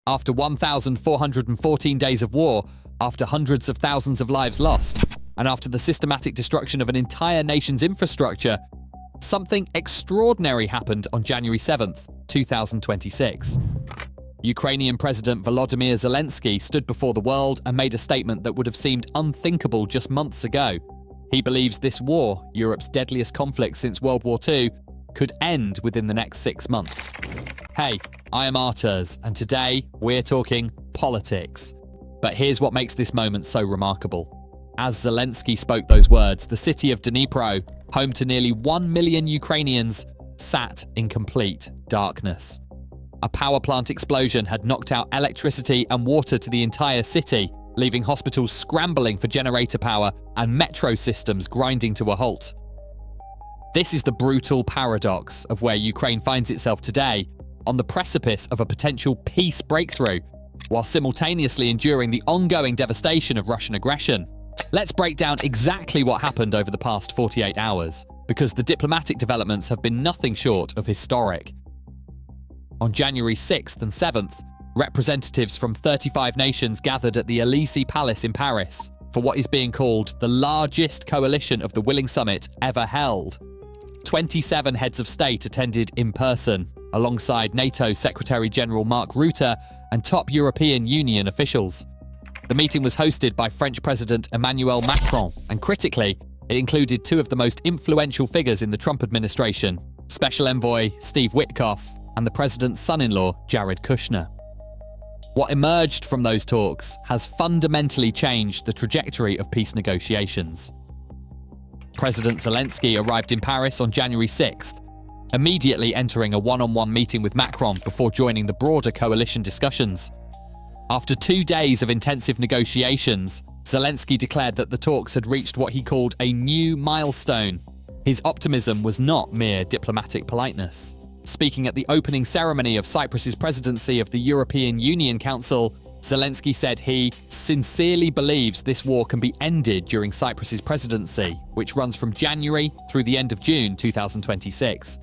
After 1,414 days of war, after hundreds of thousands of lives lost, and after the systematic destruction of an entire nation's infrastructure, something extraordinary happened on January 7th, 2026. Ukrainian President Volodymyr Zelensky stood before the world and made a statement that would have seemed unthinkable just months ago. He believes this war, Europe's deadliest conflict since World War II, could end within the next 6 months. Hey, I am Arturs, and today we're talking politics. But here's what makes this moment so remarkable. As Zelensky spoke those words, the city of Dnipro, home to nearly 1 million Ukrainians, sat in complete darkness. A power plant explosion had knocked out electricity and water to the entire city, leaving hospitals scrambling for generator power and metro systems grinding to a halt. This is the brutal paradox of where Ukraine finds itself today, on the precipice of a potential peace breakthrough, while simultaneously enduring the ongoing devastation of Russian aggression. Let's break down exactly what happened over the past 48 hours, because the diplomatic developments have been nothing short of historic. On January 6th and 7th, representatives from 35 nations gathered at the Élysée Palace in Paris for what is being called the largest coalition of the Willing Summit ever held. 27 heads of state attended in person, alongside NATO Secretary-General Mark Rutte and top European Union officials. The meeting was hosted by French President Emmanuel Macron, and critically, it included two of the most influential figures in the Trump administration, Special Envoy Steve Witkoff and the president's son-in-law, Jared Kushner. What emerged from those talks has fundamentally changed the trajectory of peace negotiations. President Zelensky arrived in Paris on January 6th, immediately entering a one-on-one meeting with Macron before joining the broader coalition discussions. After 2 days of intensive negotiations, Zelensky declared that the talks had reached what he called a new milestone. His optimism was not mere diplomatic politeness. Speaking at the opening ceremony of Cyprus's presidency of the European Union Council, Zelensky said he sincerely believes this war can be ended during Cyprus's presidency, which runs from January through the end of June 2026.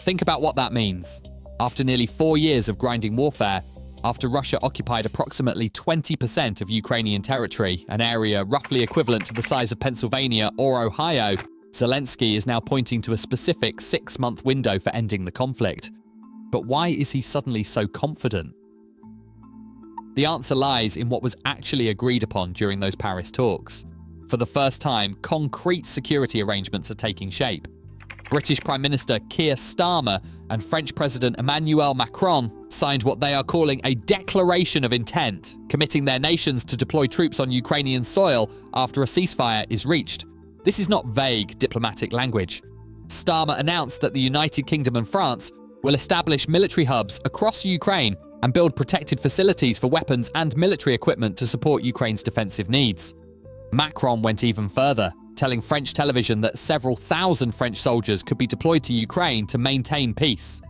Think about what that means. After nearly 4 years of grinding warfare, after Russia occupied approximately 20% of Ukrainian territory, an area roughly equivalent to the size of Pennsylvania or Ohio, Zelensky is now pointing to a specific 6-month window for ending the conflict. But why is he suddenly so confident? The answer lies in what was actually agreed upon during those Paris talks. For the first time, concrete security arrangements are taking shape. British Prime Minister Keir Starmer and French President Emmanuel Macron signed what they are calling a declaration of intent, committing their nations to deploy troops on Ukrainian soil after a ceasefire is reached. This is not vague diplomatic language. Starmer announced that the United Kingdom and France will establish military hubs across Ukraine and build protected facilities for weapons and military equipment to support Ukraine's defensive needs. Macron went even further, telling French television that several thousand French soldiers could be deployed to Ukraine to maintain peace.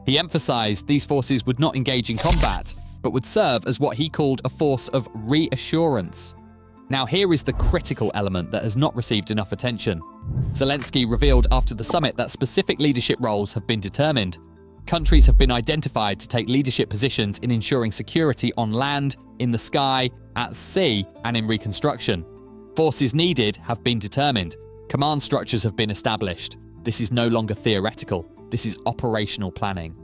He emphasized these forces would not engage in combat, but would serve as what he called a force of reassurance. Now here is the critical element that has not received enough attention. Zelensky revealed after the summit that specific leadership roles have been determined. Countries have been identified to take leadership positions in ensuring security on land, in the sky, at sea, and in reconstruction. Forces needed have been determined. Command structures have been established. This is no longer theoretical. This is operational planning.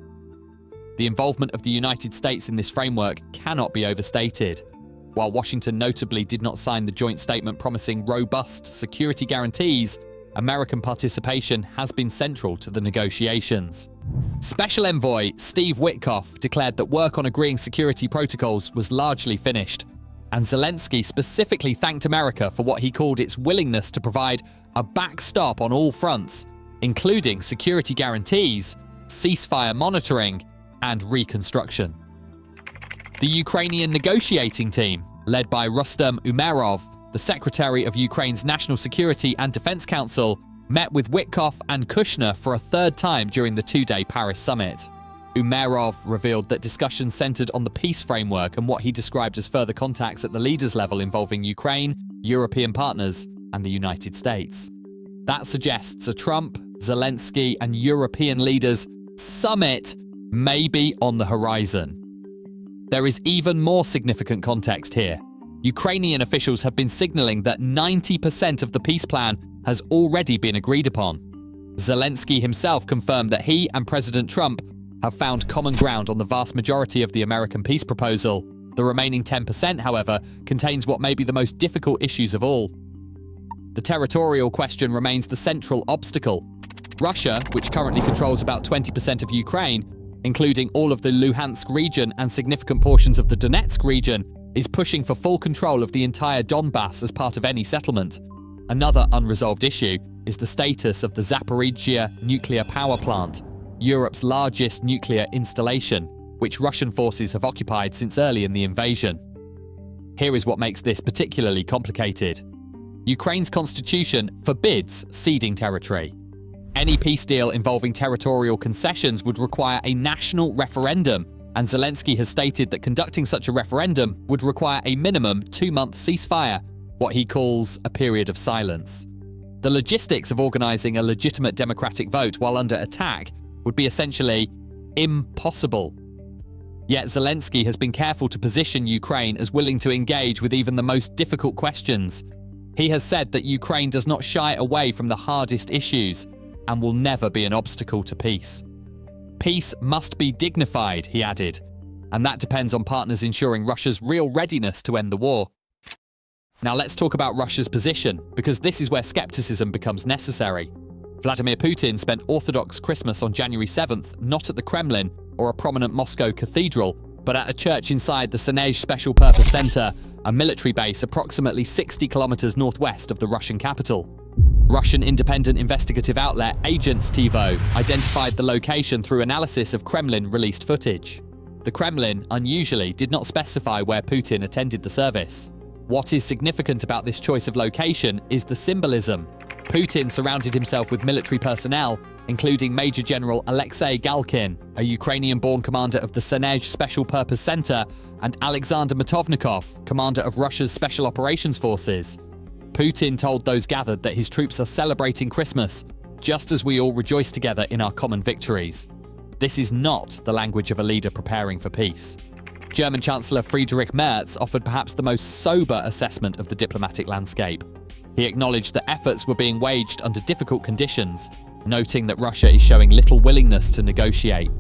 The involvement of the United States in this framework cannot be overstated. While Washington notably did not sign the joint statement promising robust security guarantees, American participation has been central to the negotiations. Special Envoy Steve Witkoff declared that work on agreeing security protocols was largely finished, and Zelensky specifically thanked America for what he called its willingness to provide a backstop on all fronts, including security guarantees, ceasefire monitoring, and reconstruction. The Ukrainian negotiating team, led by Rustem Umerov, the Secretary of Ukraine's National Security and Defense Council, met with Witkoff and Kushner for a third time during the 2-day Paris summit. Umerov revealed that discussions centered on the peace framework and what he described as further contacts at the leaders' level involving Ukraine, European partners, and the United States. That suggests a Trump, Zelensky, and European leaders summit may be on the horizon. There is even more significant context here. Ukrainian officials have been signaling that 90% of the peace plan has already been agreed upon. Zelensky himself confirmed that he and President Trump have found common ground on the vast majority of the American peace proposal. The remaining 10%, however, contains what may be the most difficult issues of all. The territorial question remains the central obstacle. Russia, which currently controls about 20% of Ukraine, including all of the Luhansk region and significant portions of the Donetsk region, is pushing for full control of the entire Donbass as part of any settlement. Another unresolved issue is the status of the Zaporizhzhia nuclear power plant, Europe's largest nuclear installation, which Russian forces have occupied since early in the invasion. Here is what makes this particularly complicated. Ukraine's constitution forbids ceding territory. Any peace deal involving territorial concessions would require a national referendum, and Zelensky has stated that conducting such a referendum would require a minimum 2-month ceasefire, what he calls a period of silence. The logistics of organising a legitimate democratic vote while under attack would be essentially impossible. Yet Zelensky has been careful to position Ukraine as willing to engage with even the most difficult questions. He has said that Ukraine does not shy away from the hardest issues and will never be an obstacle to peace. Peace must be dignified, he added, and that depends on partners ensuring Russia's real readiness to end the war. Now let's talk about Russia's position, because this is where skepticism becomes necessary. Vladimir Putin spent Orthodox Christmas on January 7th not at the Kremlin or a prominent Moscow cathedral, but at a church inside the Senezh Special Purpose Center, a military base approximately 60 kilometers northwest of the Russian capital. Russian independent investigative outlet Agents TiVo identified the location through analysis of Kremlin-released footage. The Kremlin, unusually, did not specify where Putin attended the service. What is significant about this choice of location is the symbolism. Putin surrounded himself with military personnel, including Major General Alexei Galkin, a Ukrainian-born commander of the Senezh Special Purpose Center, and Alexander Matovnikov, commander of Russia's Special Operations Forces. Putin told those gathered that his troops are celebrating Christmas, just as we all rejoice together in our common victories. This is not the language of a leader preparing for peace. German Chancellor Friedrich Merz offered perhaps the most sober assessment of the diplomatic landscape. He acknowledged that efforts were being waged under difficult conditions, noting that Russia is showing little willingness to negotiate.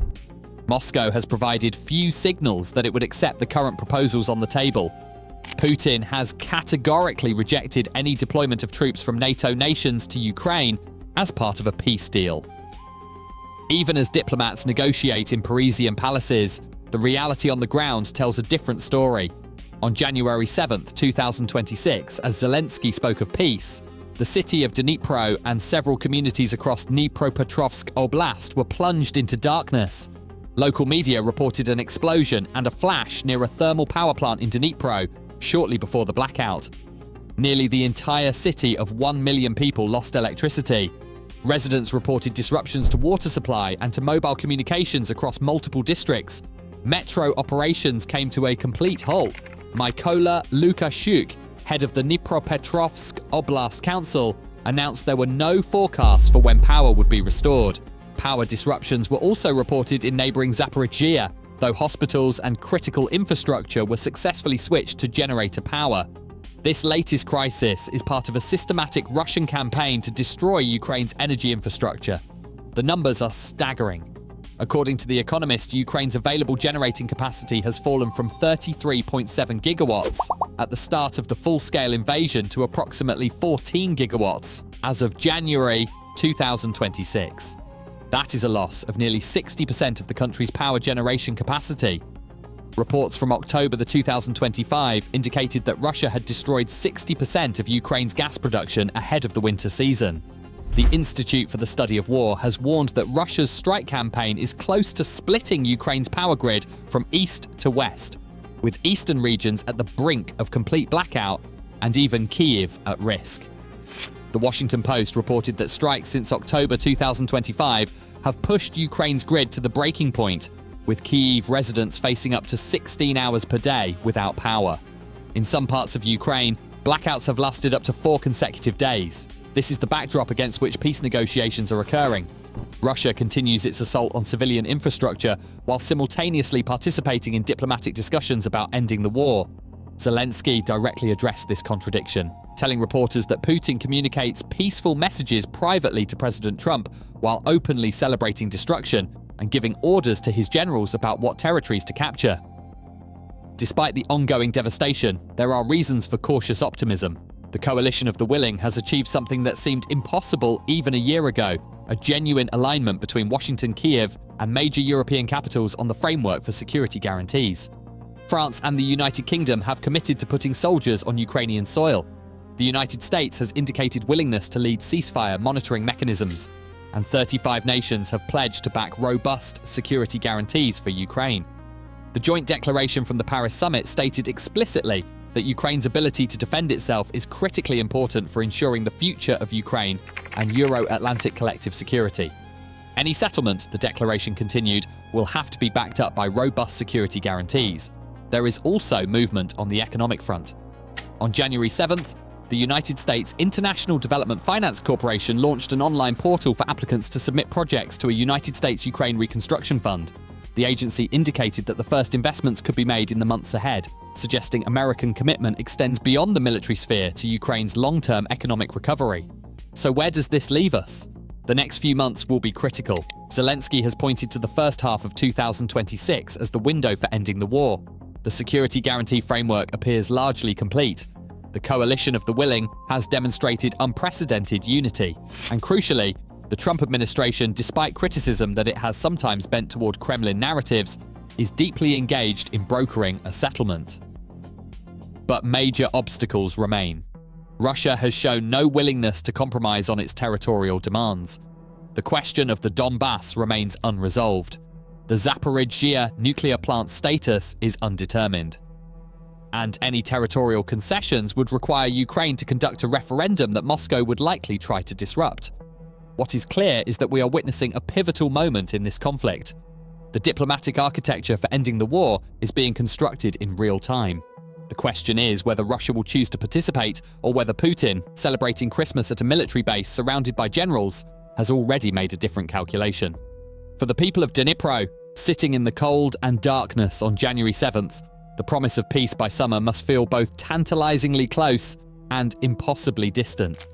Moscow has provided few signals that it would accept the current proposals on the table. Putin has categorically rejected any deployment of troops from NATO nations to Ukraine as part of a peace deal. Even as diplomats negotiate in Parisian palaces, the reality on the ground tells a different story. On January 7th, 2026, as Zelensky spoke of peace, the city of Dnipro and several communities across Dnipropetrovsk Oblast were plunged into darkness. Local media reported an explosion and a flash near a thermal power plant in Dnipro shortly before the blackout. Nearly the entire city of 1 million people lost electricity. Residents reported disruptions to water supply and to mobile communications across multiple districts. Metro operations came to a complete halt. Mykola Lukashuk, head of the Dnipropetrovsk Oblast Council, announced there were no forecasts for when power would be restored. Power disruptions were also reported in neighboring Zaporizhzhia, though hospitals and critical infrastructure were successfully switched to generator power. This latest crisis is part of a systematic Russian campaign to destroy Ukraine's energy infrastructure. The numbers are staggering. According to The Economist, Ukraine's available generating capacity has fallen from 33.7 gigawatts at the start of the full-scale invasion to approximately 14 gigawatts as of January 2026. That is a loss of nearly 60% of the country's power generation capacity. Reports from October 2025 indicated that Russia had destroyed 60% of Ukraine's gas production ahead of the winter season. The Institute for the Study of War has warned that Russia's strike campaign is close to splitting Ukraine's power grid from east to west, with eastern regions at the brink of complete blackout and even Kyiv at risk. The Washington Post reported that strikes since October 2025 have pushed Ukraine's grid to the breaking point, with Kyiv residents facing up to 16 hours per day without power. In some parts of Ukraine, blackouts have lasted up to 4 consecutive days. This is the backdrop against which peace negotiations are occurring. Russia continues its assault on civilian infrastructure while simultaneously participating in diplomatic discussions about ending the war. Zelensky directly addressed this contradiction, telling reporters that Putin communicates peaceful messages privately to President Trump while openly celebrating destruction and giving orders to his generals about what territories to capture. Despite the ongoing devastation, there are reasons for cautious optimism. The coalition of the willing has achieved something that seemed impossible even a year ago, a genuine alignment between Washington, Kiev, and major European capitals on the framework for security guarantees. France and the United Kingdom have committed to putting soldiers on Ukrainian soil. The United States has indicated willingness to lead ceasefire monitoring mechanisms, and 35 nations have pledged to back robust security guarantees for Ukraine. The joint declaration from the Paris summit stated explicitly that Ukraine's ability to defend itself is critically important for ensuring the future of Ukraine and Euro-Atlantic collective security. Any settlement, the declaration continued, will have to be backed up by robust security guarantees. There is also movement on the economic front. On January 7th, the United States International Development Finance Corporation launched an online portal for applicants to submit projects to a United States-Ukraine reconstruction fund. The agency indicated that the first investments could be made in the months ahead, suggesting American commitment extends beyond the military sphere to Ukraine's long-term economic recovery. So where does this leave us? The next few months will be critical. Zelensky has pointed to the first half of 2026 as the window for ending the war. The security guarantee framework appears largely complete. The coalition of the willing has demonstrated unprecedented unity. And crucially, the Trump administration, despite criticism that it has sometimes bent toward Kremlin narratives, is deeply engaged in brokering a settlement. But major obstacles remain. Russia has shown no willingness to compromise on its territorial demands. The question of the Donbass remains unresolved. The Zaporizhzhia nuclear plant status is undetermined. And any territorial concessions would require Ukraine to conduct a referendum that Moscow would likely try to disrupt. What is clear is that we are witnessing a pivotal moment in this conflict. The diplomatic architecture for ending the war is being constructed in real time. The question is whether Russia will choose to participate or whether Putin, celebrating Christmas at a military base surrounded by generals, has already made a different calculation. For the people of Dnipro, sitting in the cold and darkness on January 7th, the promise of peace by summer must feel both tantalizingly close and impossibly distant.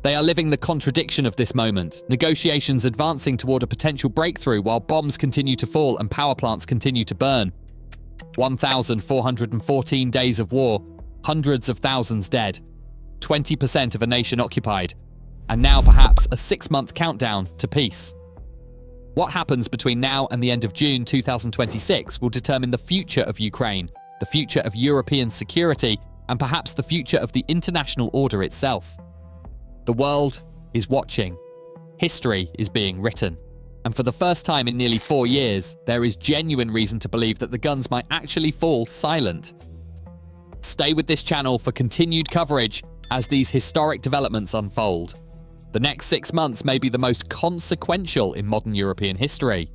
They are living the contradiction of this moment, negotiations advancing toward a potential breakthrough while bombs continue to fall and power plants continue to burn. 1,414 days of war, hundreds of thousands dead, 20% of a nation occupied, and now perhaps a 6-month countdown to peace. What happens between now and the end of June 2026 will determine the future of Ukraine, the future of European security, and perhaps the future of the international order itself. The world is watching. History is being written. And for the first time in nearly 4 years, there is genuine reason to believe that the guns might actually fall silent. Stay with this channel for continued coverage as these historic developments unfold. The next 6 months may be the most consequential in modern European history.